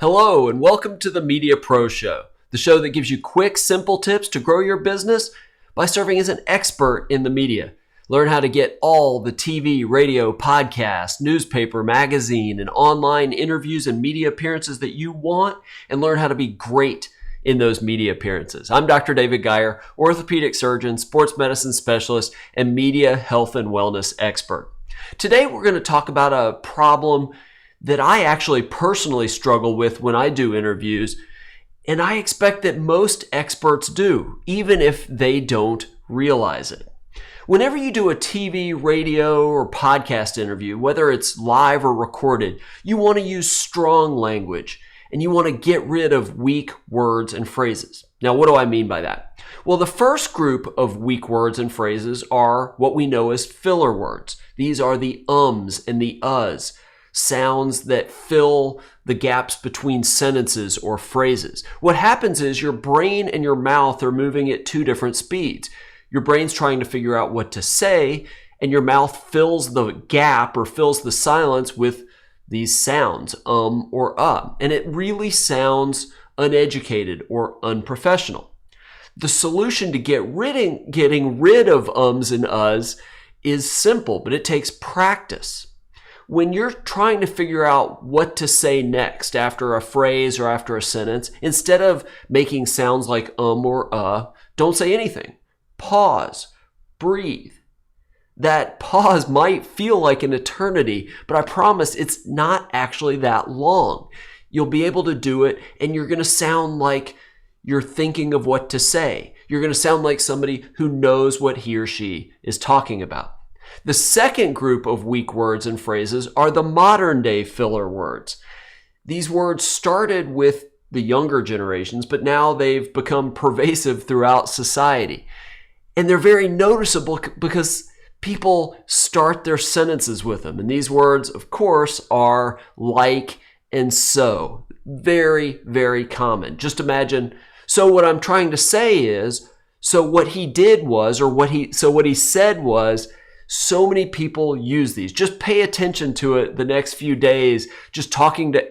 Hello, and welcome to the Media Pro Show, the show that gives you quick, simple tips to grow your business by serving as an expert in the media. Learn how to get all the TV, radio, podcast, newspaper, magazine, and online interviews and media appearances that you want, and learn how to be great in those media appearances. I'm Dr. David Geyer, orthopedic surgeon, sports medicine specialist, and media health and wellness expert. Today, we're going to talk about a problem that I actually personally struggle with when I do interviews, and I expect that most experts do, even if they don't realize it. Whenever you do a TV, radio, or podcast interview, whether it's live or recorded, you want to use strong language and you want to get rid of weak words and phrases. Now, what do I mean by that? Well, the first group of weak words and phrases are what we know as filler words. These are the ums and the uhs, sounds that fill the gaps between sentences or phrases. What happens is your brain and your mouth are moving at two different speeds. Your brain's trying to figure out what to say, and your mouth fills the gap or fills the silence with these sounds, or and it really sounds uneducated or unprofessional. The solution to getting rid of ums and uhs is simple, but it takes practice. When you're trying to figure out what to say next after a phrase or after a sentence, instead of making sounds like or don't say anything. Pause, breathe. That pause might feel like an eternity, but I promise it's not actually that long. You'll be able to do it, and you're going to sound like you're thinking of what to say. You're going to sound like somebody who knows what he or she is talking about. The second group of weak words and phrases are the modern day filler words. These words started with the younger generations, but now they've become pervasive throughout society. And they're very noticeable because people start their sentences with them. And these words, of course, are like and so. Very, very common. Just imagine, so what I'm trying to say is, so what he did was, or what he said was, so many people use these. Just pay attention to it the next few days, just talking to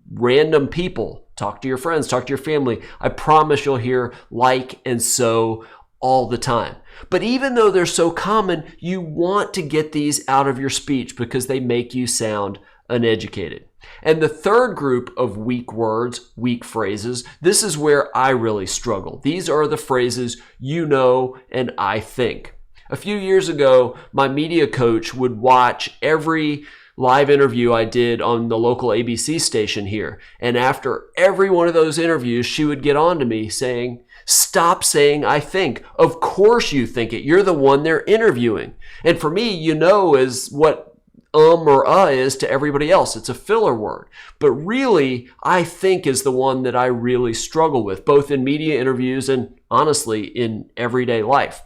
random people. Talk to your friends, talk to your family. I promise you'll hear like and so all the time. But even though they're so common, you want to get these out of your speech because they make you sound uneducated. And the third group of weak words, weak phrases, this is where I really struggle. These are the phrases you know and I think. A few years ago, my media coach would watch every live interview I did on the local ABC station here. And after every one of those interviews, she would get on to me saying, "Stop saying I think. Of course you think it. You're the one they're interviewing." And for me, you know, is what or is to everybody else. It's a filler word. But really, I think is the one that I really struggle with, both in media interviews and honestly in everyday life.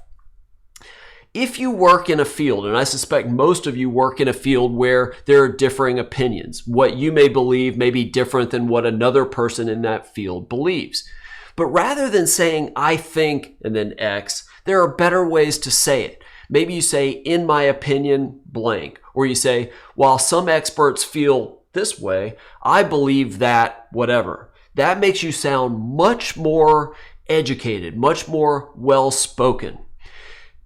If you work in a field, and I suspect most of you work in a field where there are differing opinions, what you may believe may be different than what another person in that field believes. But rather than saying, I think, and then X, there are better ways to say it. Maybe you say, in my opinion, blank. Or you say, while some experts feel this way, I believe that whatever. That makes you sound much more educated, much more well-spoken.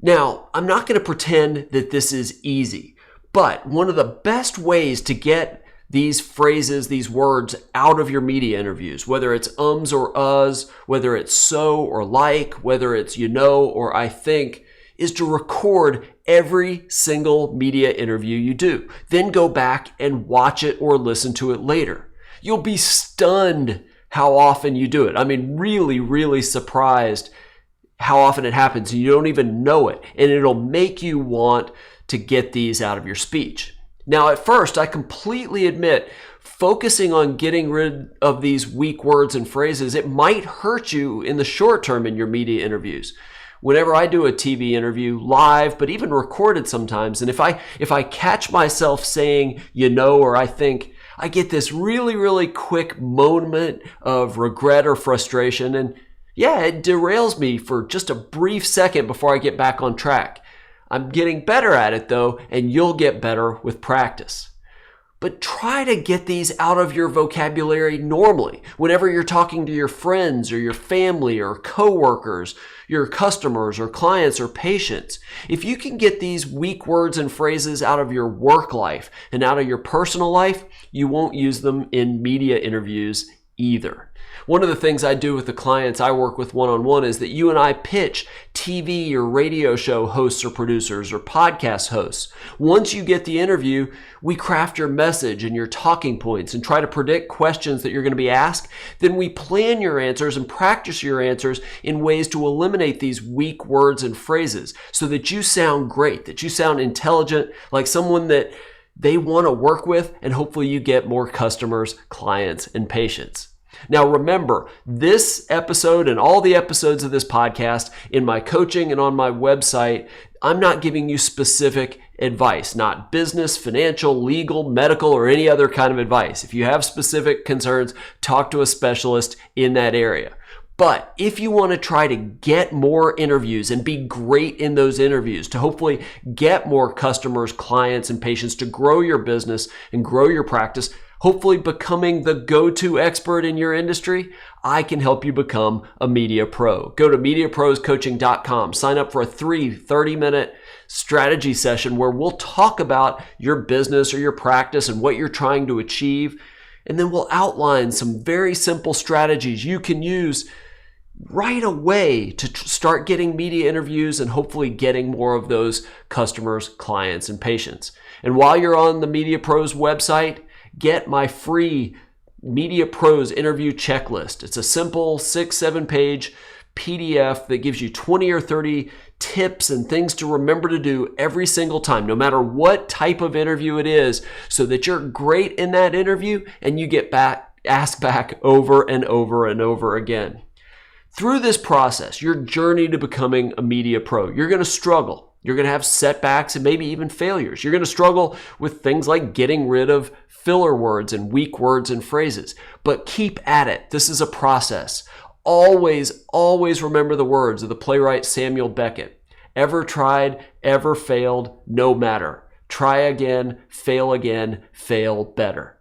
Now, I'm not going to pretend that this is easy, but one of the best ways to get these phrases, these words out of your media interviews, whether it's ums or uhs, whether it's so or like, whether it's you know or I think, is to record every single media interview you do. Then go back and watch it or listen to it later. You'll be stunned how often you do it. I mean, really, really surprised how often it happens and you don't even know it. And it'll make you want to get these out of your speech. Now, at first, I completely admit focusing on getting rid of these weak words and phrases, it might hurt you in the short term in your media interviews. Whenever I do a TV interview live, but even recorded sometimes, and if I catch myself saying, you know, or I think, I get this really, really quick moment of regret or frustration. And yeah, it derails me for just a brief second before I get back on track. I'm getting better at it though, and you'll get better with practice. But try to get these out of your vocabulary normally. Whenever you're talking to your friends or your family or coworkers, your customers or clients or patients, if you can get these weak words and phrases out of your work life and out of your personal life, you won't use them in media interviews either. One of the things I do with the clients I work with one-on-one is that you and I pitch TV or radio show hosts or producers or podcast hosts. Once you get the interview, we craft your message and your talking points and try to predict questions that you're going to be asked. Then we plan your answers and practice your answers in ways to eliminate these weak words and phrases so that you sound great, that you sound intelligent, like someone that they want to work with, and hopefully you get more customers, clients, and patients. Now remember, this episode and all the episodes of this podcast in my coaching and on my website, I'm not giving you specific advice, not business, financial, legal, medical, or any other kind of advice. If you have specific concerns, talk to a specialist in that area. But if you want to try to get more interviews and be great in those interviews to hopefully get more customers, clients, and patients to grow your business and grow your practice, hopefully becoming the go-to expert in your industry, I can help you become a media pro. Go to MediaProsCoaching.com. Sign up for a 30-minute strategy session where we'll talk about your business or your practice and what you're trying to achieve. And then we'll outline some very simple strategies you can use right away to start getting media interviews and hopefully getting more of those customers, clients, and patients. And while you're on the Media Pros website, get my free Media Pros interview checklist. It's a simple 6-7 page PDF that gives you 20 or 30 tips and things to remember to do every single time, no matter what type of interview it is, so that you're great in that interview and you get asked back over and over and over again. Through this process, your journey to becoming a media pro, you're going to struggle. You're going to have setbacks and maybe even failures. You're going to struggle with things like getting rid of filler words and weak words and phrases. But keep at it. This is a process. Always, always remember the words of the playwright Samuel Beckett. Ever tried, ever failed, no matter. Try again, fail better.